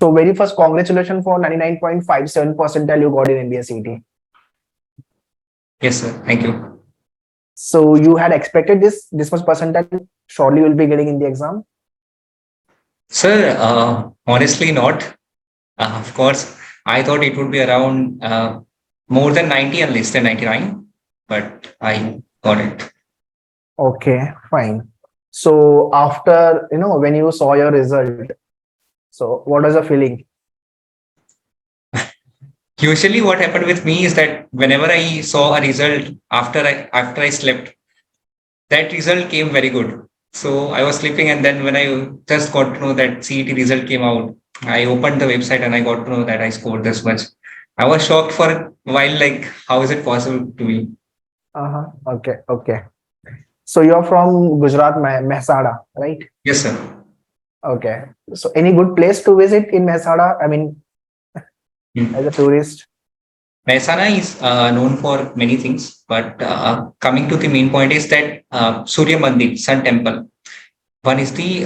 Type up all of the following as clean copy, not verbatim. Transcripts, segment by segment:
So very first, congratulations for 99.57 percentile you got in MBA CET. Yes, sir. Thank you. So you had expected this much percentile surely you will be getting in the exam? Sir, honestly not. Of course, I thought it would be around more than 90 and less than 99, but I got it. Okay, fine. So after, when you saw your result, so what was the feeling? Usually what happened with me is that whenever I saw a result after I slept, that result came very good. So I was sleeping, and then when I just got to know that CET result came out, I opened the website and I got to know that I scored this much. I was shocked for a while, like, how is it possible to me? Okay, okay. So you're from Gujarat, Mehsana, right? Yes, sir. Okay. So any good place to visit in Mehsana? I mean, as a tourist? Mehsana is known for many things, but coming to the main point is that Surya Mandir, Sun Temple. One is the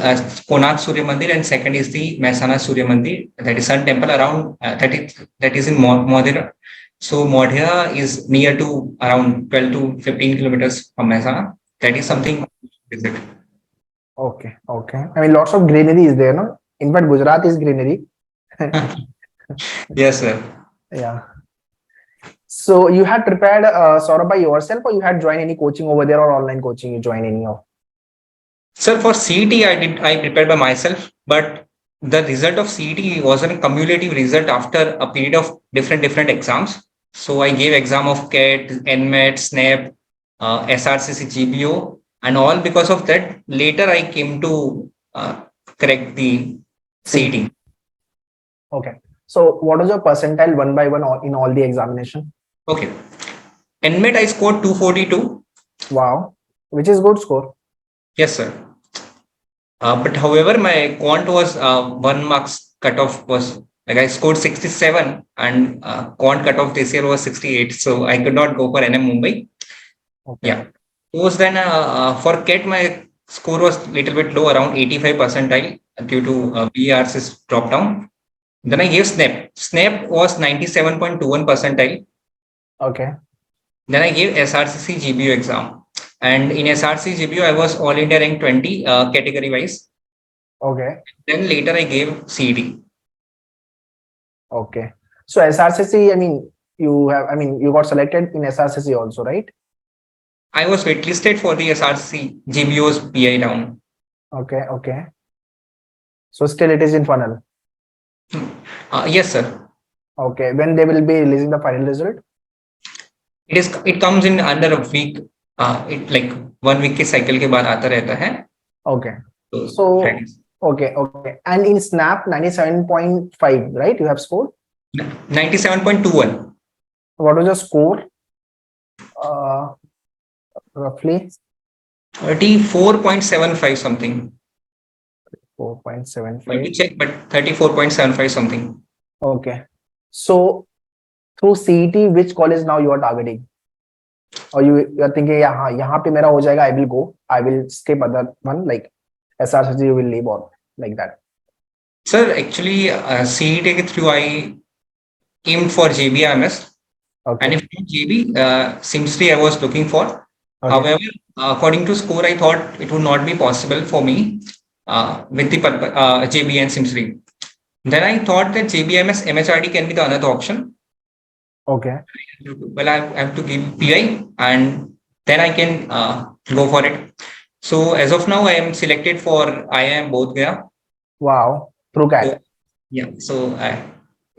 Konark Surya Mandir, and second is the Mehsana Surya Mandir. That is Sun Temple around that is in Modhera. So Modhera is near to around 12 to 15 kilometers from Mehsana. That is something to visit. Okay, okay. I mean, lots of greenery is there, no? In fact, Gujarat is greenery. Yes, sir. Yeah. So you had prepared Saurabh by yourself, or you had joined any coaching over there, or online coaching you joined any of? Sir, for CET, I prepared by myself, but the result of CET was a cumulative result after a period of different exams. So I gave exam of CAT, NMAT, SNAP, SRCC, GBO, and all because of that. Later, I came to correct the CET. Okay. So what was your percentile one by one in all the examination? Okay. NMAT, I scored 242. Wow. Which is good score. Yes, sir. But however, my quant was 1 marks cutoff was like I scored 67, and quant cutoff this year was 68. So I could not go for NM Mumbai. Okay. Yeah. Was then for CAT, my score was little bit low, around 85 percentile due to BRC's drop down. Then I gave SNAP. SNAP was 97.21 percentile. Okay. Then I gave SRCC GBO exam. And in SRC GBO, I was all India rank 20 category wise. Okay. Then later I gave CET. Okay. So SRCC, you got selected in SRCC also, right? I was waitlisted for the SRC GBO's PI round. Okay. Okay. So still it is in funnel. Yes, sir. Okay. When they will be releasing the final result? It comes in under a week. It like 1 week के cycle के बाद आता रहता है. Okay. So okay. And in SNAP 97.5, right? You have scored 97.21. What was your score? Roughly 34.75 something. 4.75. Let me check, but 34.75 something. Okay. So through CET, which college now you are targeting? Or you are thinking, yeah, यहाँ पे मेरा हो जाएगा, I will go. I will skip other one like SRCG, you will leave or like that. Sir, actually, CET through I aimed for JBIMS. Okay. And if not JB, SIMSRI I was looking for. Okay. However, according to score, I thought it would not be possible for me with the JB and SIMSRI. Then I thought that JBMS MHRD can be the another option. Okay. Well, I have to give PI and then I can go for it. So as of now, I am selected for IIM Bodh Gaya. Wow. Through CAT. So, yeah.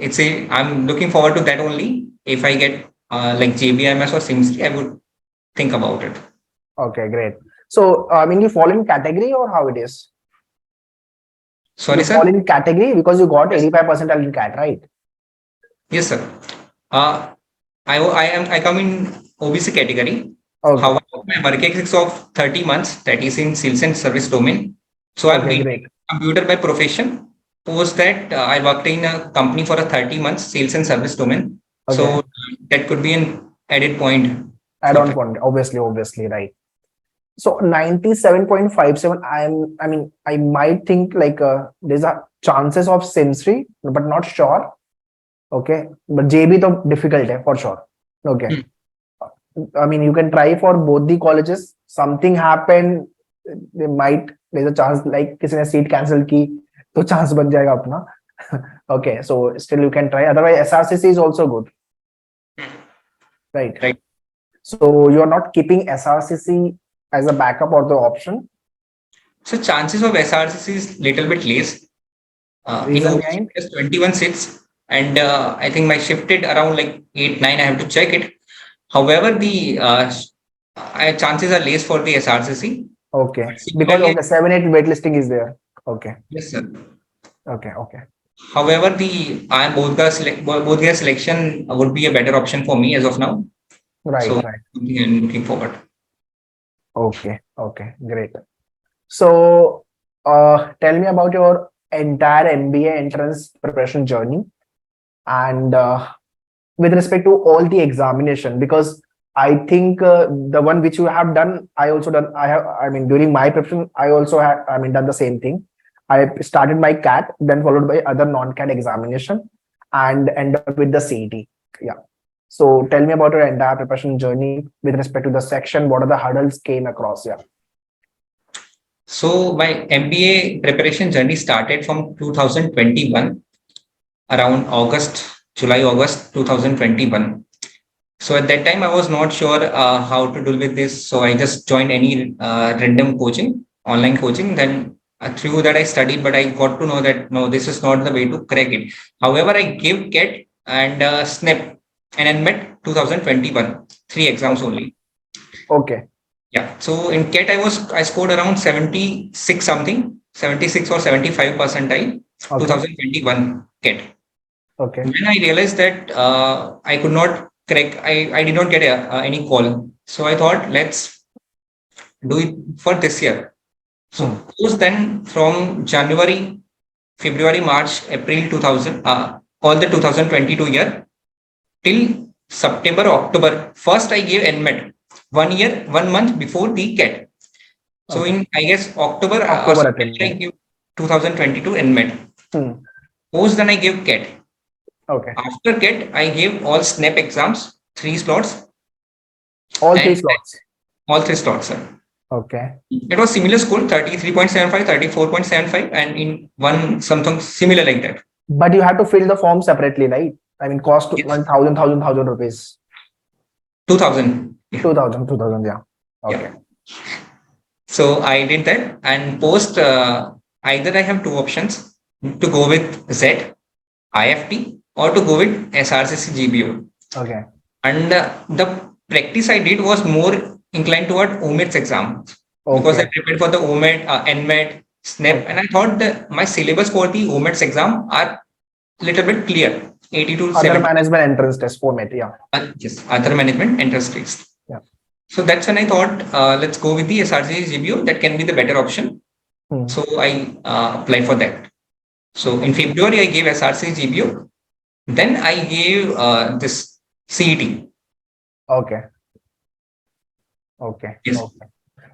So I'm looking forward to that only. If I get like JBMS or SIMSRI, I would think about it. Okay, great. So, you fall in category or how it is? Sorry, you sir? fall in category because you got 85% in CAT, right? Yes, sir. I come in OBC category. Okay. However, my work experience of 30 months, that is in sales and service domain. So I'm a computer by profession. Post that, I worked in a company for a 30 months sales and service domain. Okay. So that could be an added point. Add-on point, obviously, right. So 97.57, I might think like there's a chances of SIMSRI, but not sure. Okay, but JB तो difficult है for sure. Okay, I mean you can try for both the colleges. Something happen, there's a chance like किसी ने seat cancel की तो chance बन जाएगा अपना. Okay, so still you can try. Otherwise, SRCC is also good. Right. Right. So you are not keeping SRCC as a backup or the option. So chances of SRCC is little bit less. Reason behind? 21 seats, and I think my shifted around like 8, 9. I have to check it. However, the chances are less for the SRCC. Okay, because okay, 7, 8 waitlisting is there. Okay. Yes, sir. Okay. However, the Bodhgaya selection would be a better option for me as of now. Right. So I'm looking forward. Okay, great. So, tell me about your entire MBA entrance preparation journey, and with respect to all the examination, because I think the one which you have done, I also done. I mean, during my preparation, I also have, done the same thing. I started my CAT, then followed by other non-CAT examination, and end up with the CET. Yeah. So tell me about your entire preparation journey with respect to the section. What are the hurdles came across? Yeah. So my MBA preparation journey started from 2021, around July, August 2021. So at that time, I was not sure how to deal with this. So I just joined any random coaching, online coaching. Then through that I studied, but I got to know that no, this is not the way to crack it. However, I gave CAT and SNAP and NMAT 2021, 3 exams only. Okay. Yeah. So in CAT, I scored around 76 something, 76 or 75 percentile, okay. 2021 CAT. Okay. When I realized that I could not crack, I did not get any call. So I thought, let's do it for this year. So then from January, February, March, April 2000, all the 2022 year till September, October. First, I gave NMAT 1 year, 1 month before the CAT. So in, I guess, October I gave 2022 NMAT. Post then I gave CAT. Okay. After CAT, I gave all SNAP exams, 3 slots. All 3 slots? All 3 slots, sir. Okay. It was similar school, 33.75, 34.75, and in one something similar like that. But you have to fill the form separately, right? I mean, cost yes. 1,000 rupees. 2,000. Yeah. 2,000, yeah. Okay. Yeah. So I did that, and post either I have 2 options to go with Z, IFT, or to go with SRCC GBO. Okay. And the practice I did was more inclined toward OMET's exam, because I prepared for the OMET, NMAT, SNAP, and I thought that my syllabus for the OMET's exam are little bit clear. 80 to 70. Other management entrance test format, yeah. Yes, other management entrance test. Yeah. So that's when I thought, let's go with the SRCC GBO. That can be the better option. So I applied for that. So in February, I gave SRCC GBO. Then I gave this CET. Okay. Yes. Okay.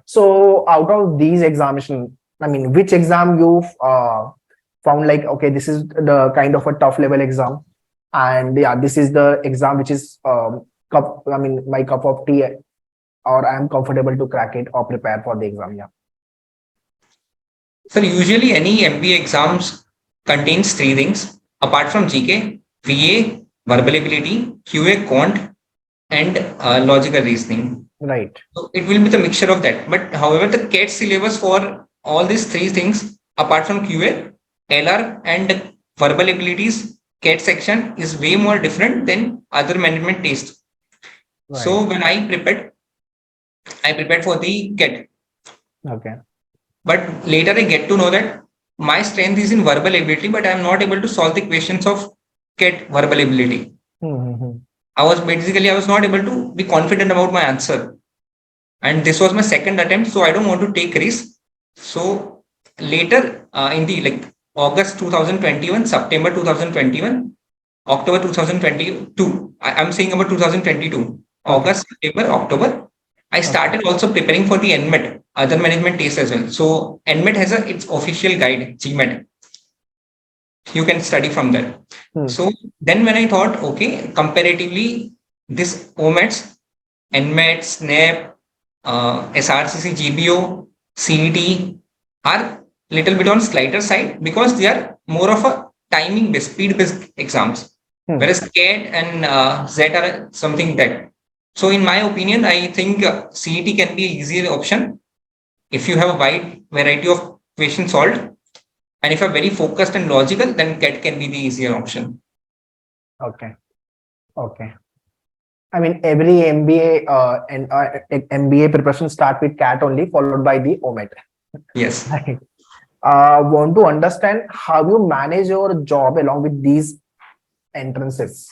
So out of these examination, I mean, which exam you found like, okay, this is the kind of a tough level exam, and yeah, this is the exam which is my cup of tea, or I am comfortable to crack it or prepare for the exam. Yeah. So usually any MBA exams contains 3 things apart from GK: VA, verbal ability, QA, quant, and logical reasoning. Right. So it will be the mixture of that. But however, the CAT syllabus for all these 3 things apart from QA, LR, and verbal abilities, CAT section is way more different than other management tests. Right. So when I prepared for the CAT. Okay. But later I get to know that my strength is in verbal ability, but I am not able to solve the questions of CAT verbal ability. I was not able to be confident about my answer. And this was my second attempt, so I don't want to take risks. So later in the August 2021, September 2021, October 2022, I'm saying about 2022, August, September, October, I started also preparing for the NMAT, other management tests as well. So NMAT has its official guide, GMAT. you can study from there. So then when I thought, okay, comparatively, this OMATs, NMAT, SNAP, SRCC, GBO, CET are little bit on slighter side because they are more of a timing based, speed based exams. Whereas CAT and ZET are something that. So in my opinion, I think CET can be an easier option if you have a wide variety of questions solved. And if you're very focused and logical, then CAT can be the easier option. Okay. Okay. I mean, every MBA and MBA preparation start with CAT only, followed by the OMAT. Yes. Want to understand how you manage your job along with these entrances.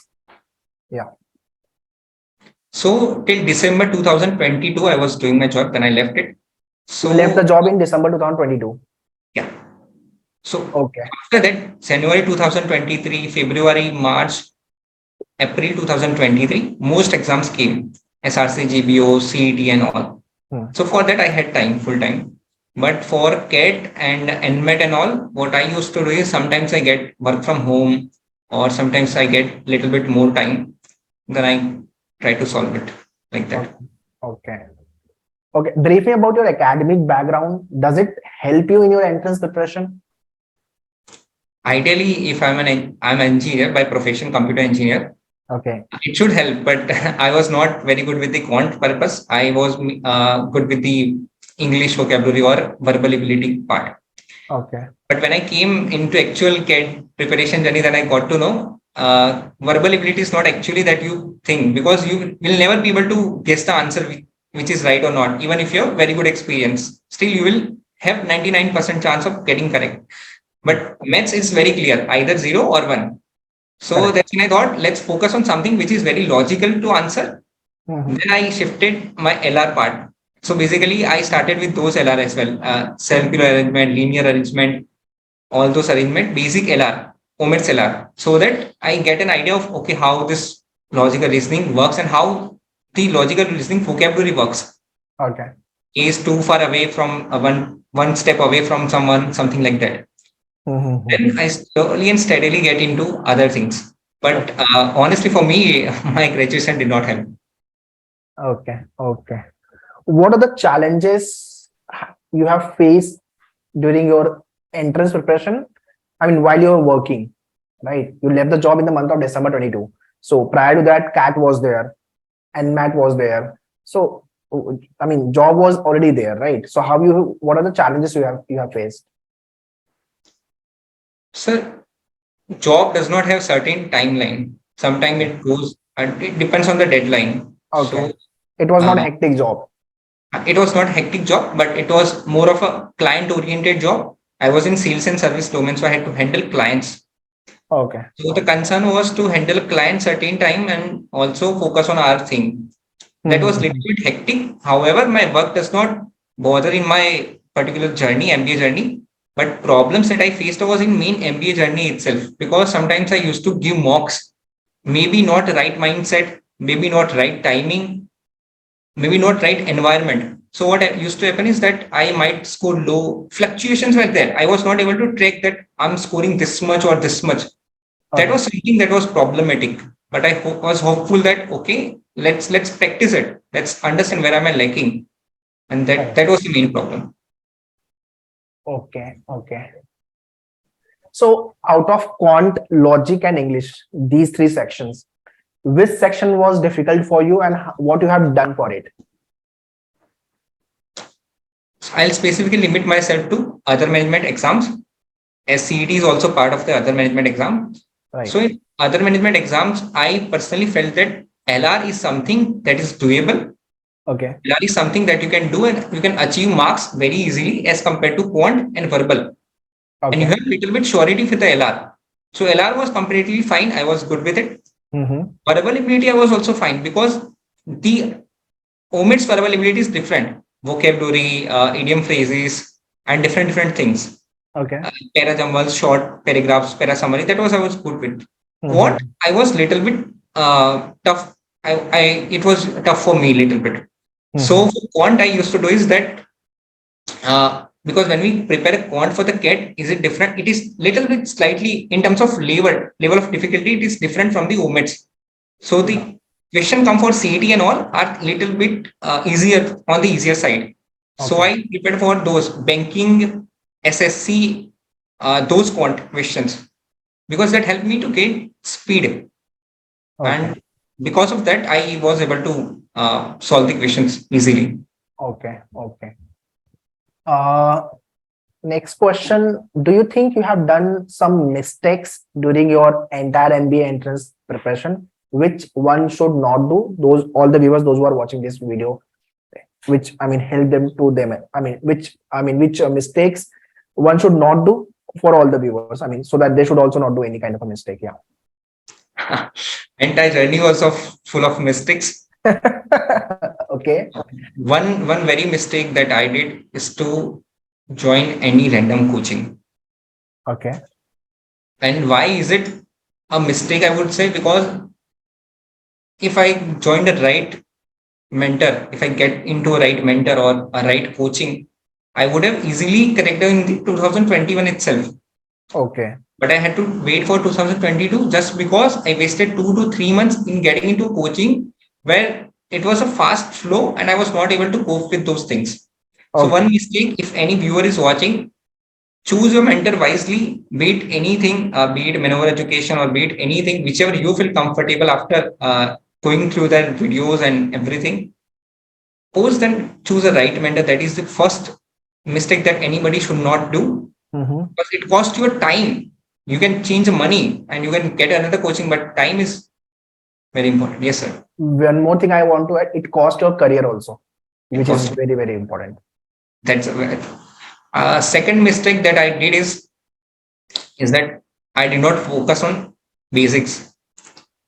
Yeah. So till December 2022, I was doing my job. Then I left it. So you left the job in December 2022. Yeah. So okay. After that, January 2023, February, March, April 2023, most exams came. SRC, GBO, CET and all. So for that, I had time, full time. But for CAT and NMAT and all, what I used to do is sometimes I get work from home or sometimes I get little bit more time. Then I try to solve it like that. Okay. Okay. Brief me about your academic background. Does it help you in your entrance preparation? Ideally, if I'm an engineer by profession, computer engineer. Okay. It should help, but I was not very good with the quant purpose. I was good with the English vocabulary or verbal ability part. Okay. But when I came into actual CAT preparation journey, then I got to know verbal ability is not actually that you think, because you will never be able to guess the answer which is right or not. Even if you have very good experience, still you will have 99% chance of getting correct. But maths is very clear, either 0 or 1. So that's when I thought, let's focus on something which is very logical to answer. Then I shifted my LR part. So basically, I started with those LR as well. Circular arrangement, linear arrangement, all those arrangement, basic LR, OMATs LR. So that I get an idea of, okay, how this logical reasoning works and how the logical reasoning vocabulary works. Okay. Is too far away from one step away from someone, something like that. Then I slowly and steadily get into other things. But honestly, for me, my graduation did not help. Okay. Okay. What are the challenges you have faced during your entrance preparation? I mean, while you're working, right? You left the job in the month of December 22. So prior to that, CAT was there, NMAT was there. So, I mean, job was already there, right? So what are the challenges you have faced? Sir, job does not have certain timeline. Sometimes it goes, and it depends on the deadline. Okay. So, it was not a hectic job. It was not a hectic job, but it was more of a client-oriented job. I was in sales and service domain, so I had to handle clients. Okay. So the concern was to handle clients certain time and also focus on our thing. That was a little bit hectic. However, my work does not bother in my particular journey, MBA journey. But problems that I faced was in main MBA journey itself, because sometimes I used to give mocks, maybe not right mindset, maybe not right timing, maybe not right environment. So what used to happen is that I might score low. Fluctuations were there. I was not able to track that I'm scoring this much or this much. That was something that was problematic. But I was hopeful that, okay, let's practice it. Let's understand where am I lacking. And that was the main problem. Okay. Okay. So out of quant, logic and English, these three sections, which section was difficult for you and what you have done for it? I'll specifically limit myself to other management exams, as CET is also part of the other management exam. Right. So in other management exams, I personally felt that LR is something that is doable. Okay. LR is something that you can do and you can achieve marks very easily as compared to quant and verbal. Okay. And you have a little bit surety with the LR. So LR was completely fine. I was good with it. Verbal ability, I was also fine because the OMAT's verbal ability is different. Vocabulary, idiom phrases, and different things. Okay. Para jumbles, short paragraphs, para summary. That was I was good with. What I was little bit tough. It was tough for me little bit. So for quant, I used to do is that because when we prepare a quant for the CAT, is it different? It is little bit slightly in terms of level of difficulty. It is different from the OMETs. So the question come for CET and all are little bit easier on the easier side. So I prepared for those banking, SSC, those quant questions because that helped me to gain speed. And because of that, I was able to solve the questions easily. Okay. Next question. Do you think you have done some mistakes during your entire MBA entrance preparation, which one should not do? All the viewers, those who are watching this video, which help them to them. Which mistakes one should not do for all the viewers. So that they should also not do any kind of a mistake. Yeah. Entire journey was full of mistakes. Okay. One very mistake that I did is to join any random coaching. Okay. And why is it a mistake? I would say because if I join the right mentor, if I get into a right mentor or a right coaching, I would have easily connected in the 2021 itself. Okay. But I had to wait for 2022 just because I wasted 2 to 3 months in getting into coaching where it was a fast flow and I was not able to cope with those things. So one mistake, if any viewer is watching, choose your mentor wisely, be it anything, be it maneuver education or be it anything, whichever you feel comfortable after going through their videos and everything. Post then choose a right mentor. That is the first mistake that anybody should not do because it costs your time. You can change the money and you can get another coaching, but time is very important. Yes, sir. One more thing I want to add, it costs your career also, which is very, very important. That's second mistake that I did is that I did not focus on basics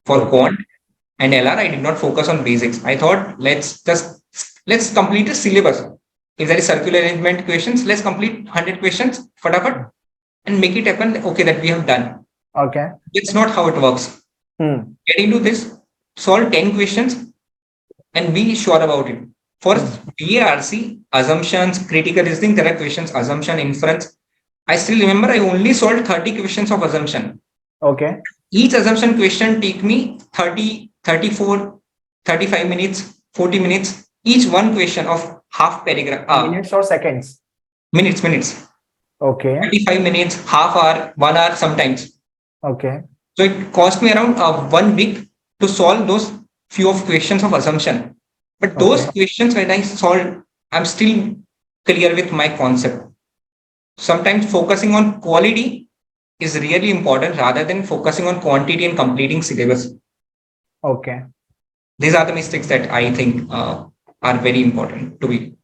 for quant and LR. I did not focus on basics. I thought let's complete the syllabus. If there is circular arrangement questions, let's complete 100 questions fatafat and make it happen. Okay, that we have done. Okay. It's not how it works. Get into this, solve 10 questions and be sure about it. For BARC, assumptions, critical reasoning, there are questions, assumption, inference. I still remember I only solved 30 questions of assumption. Okay. Each assumption question take me 30, 34, 35 minutes, 40 minutes. Each one question of half paragraph. Minutes or seconds? Minutes. Okay. 35 minutes, half hour, 1 hour sometimes. Okay. So it cost me around 1 week to solve those few of questions of assumption. But those questions when I solved, I'm still clear with my concept. Sometimes focusing on quality is really important rather than focusing on quantity and completing syllabus. Okay. These are the mistakes that I think are very important to be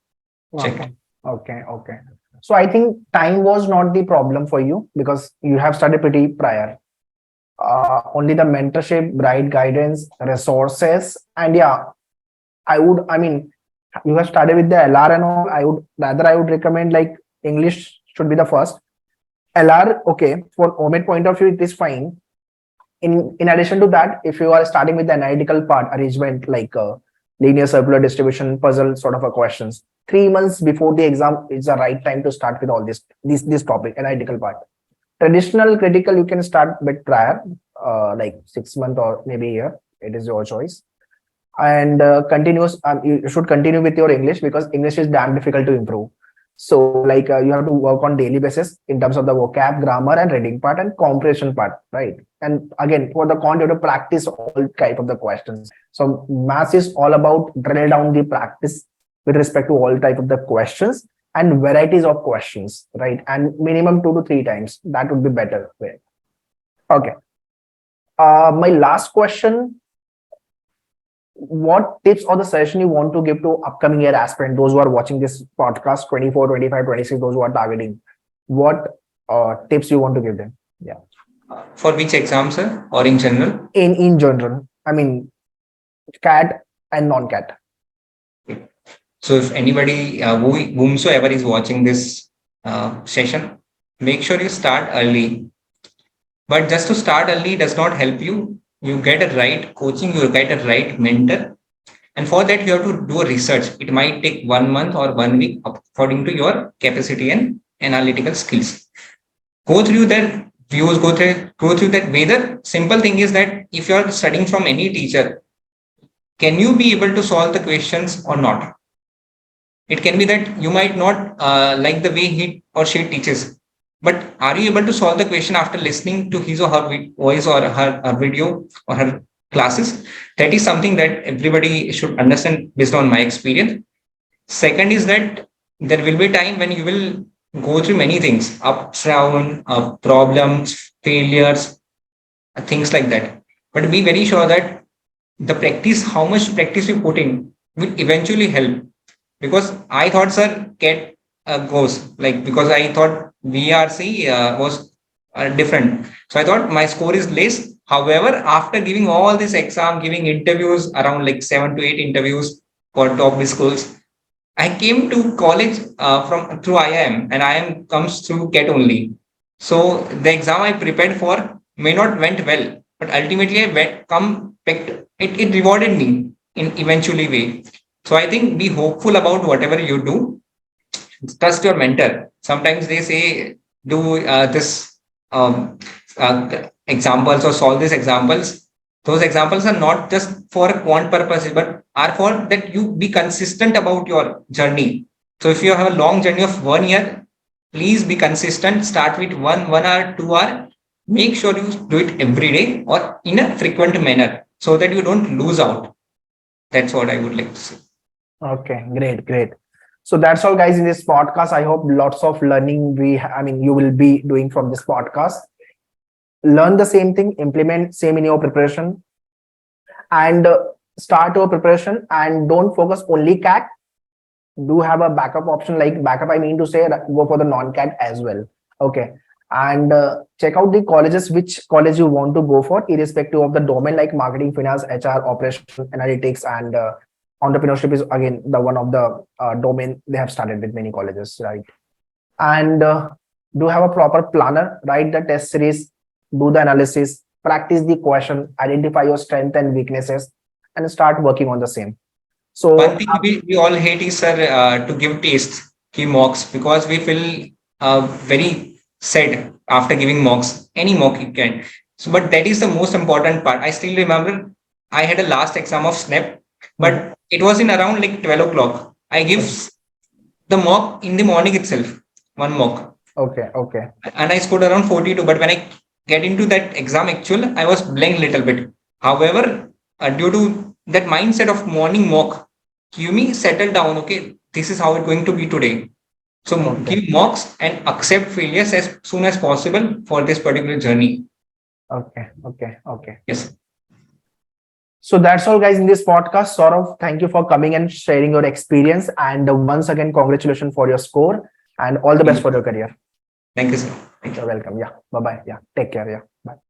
checked. Okay. So I think time was not the problem for you because you have started pretty prior. Only the mentorship, right guidance, resources, and you have started with the LR and all. I would recommend like English should be the first. LR, okay, for OMET point of view, it is fine. In addition to that, if you are starting with the analytical part, arrangement like linear circular distribution, puzzle sort of a questions, 3 months before the exam is the right time to start with all this topic, analytical part. Traditional critical, you can start a bit prior, like 6 months or maybe a year. It is your choice. And you should continue with your English because English is damn difficult to improve. So like you have to work on daily basis in terms of the vocab, grammar and reading part and comprehension part, right? And again, for the quant, you have to practice all type of the questions. So maths is all about drill down the practice with respect to all type of the questions and varieties of questions, right? And minimum 2 to 3 times. That would be better way. Okay. My last question. What tips or the suggestion you want to give to upcoming year aspirant, those who are watching this podcast, 24, 25, 26, those who are targeting, what tips you want to give them? Yeah. For which exam, sir, or in general? In general, I mean, CAT and non-CAT. So if anybody, whomsoever is watching this session, make sure you start early. But just to start early does not help you. You get a right coaching, you get a right mentor, And for that, you have to do a research. It might take 1 month or 1 week according to your capacity and analytical skills. Go through that views, go through that way. The simple thing is that if you are studying from any teacher, can you be able to solve the questions or not? It can be that you might not like the way he or she teaches, but are you able to solve the question after listening to his or her voice or her video or her classes? That is something that everybody should understand based on my experience. Second is that there will be a time when you will go through many things, ups, down, problems, failures, things like that. But be very sure that the practice, how much practice you put in, will eventually help. Because I thought, sir, CAT goes like, because I thought VRC was different. So I thought my score is less. However, after giving all this exam, giving interviews around like 7 to 8 interviews for top schools, I came to college from through IIM, and IIM comes through CAT only. So the exam I prepared for may not went well, but ultimately it rewarded me in eventually way. So I think be hopeful about whatever you do. Trust your mentor. Sometimes they say do this examples or solve these examples. Those examples are not just for quant purposes, but are for that you be consistent about your journey. So if you have a long journey of 1 year, please be consistent. Start with 1 hour, 2 hour. Make sure you do it every day or in a frequent manner so that you don't lose out. That's what I would like to say. Okay, great. So that's all, guys, in this podcast. I hope lots of learning you will be doing from this podcast. Learn the same thing, implement same in your preparation, and start your preparation. And don't focus only CAT. Do have a backup option. Like backup, I mean to say, go for the non-CAT as well. Okay. And check out the colleges, which college you want to go for, irrespective of the domain, like marketing, finance, HR, operation, analytics, and entrepreneurship is again the one of the domain they have started with many colleges, right? And do have a proper planner, write the test series, do the analysis, practice the question, identify your strength and weaknesses, and start working on the same. So one thing we all hate is, sir, to give tests, give mocks, because we feel very sad after giving mocks, any mock you can. So, but that is the most important part. I still remember I had a last exam of SNAP, but it was in around like 12 o'clock. I give the mock in the morning itself, one mock. Okay. And I scored around 42. But when I get into that exam actual, I was blank little bit. However, due to that mindset of morning mock, give me settle down. Okay, this is how it's going to be today. So give mocks and accept failures as soon as possible for this particular journey. Okay. Yes. So that's all, guys, in this podcast. Saurabh, thank you for coming and sharing your experience. And once again, congratulations for your score and all the best for your career. Thank you, sir. Thank you. You're welcome. Yeah. Bye-bye. Yeah. Take care. Yeah. Bye.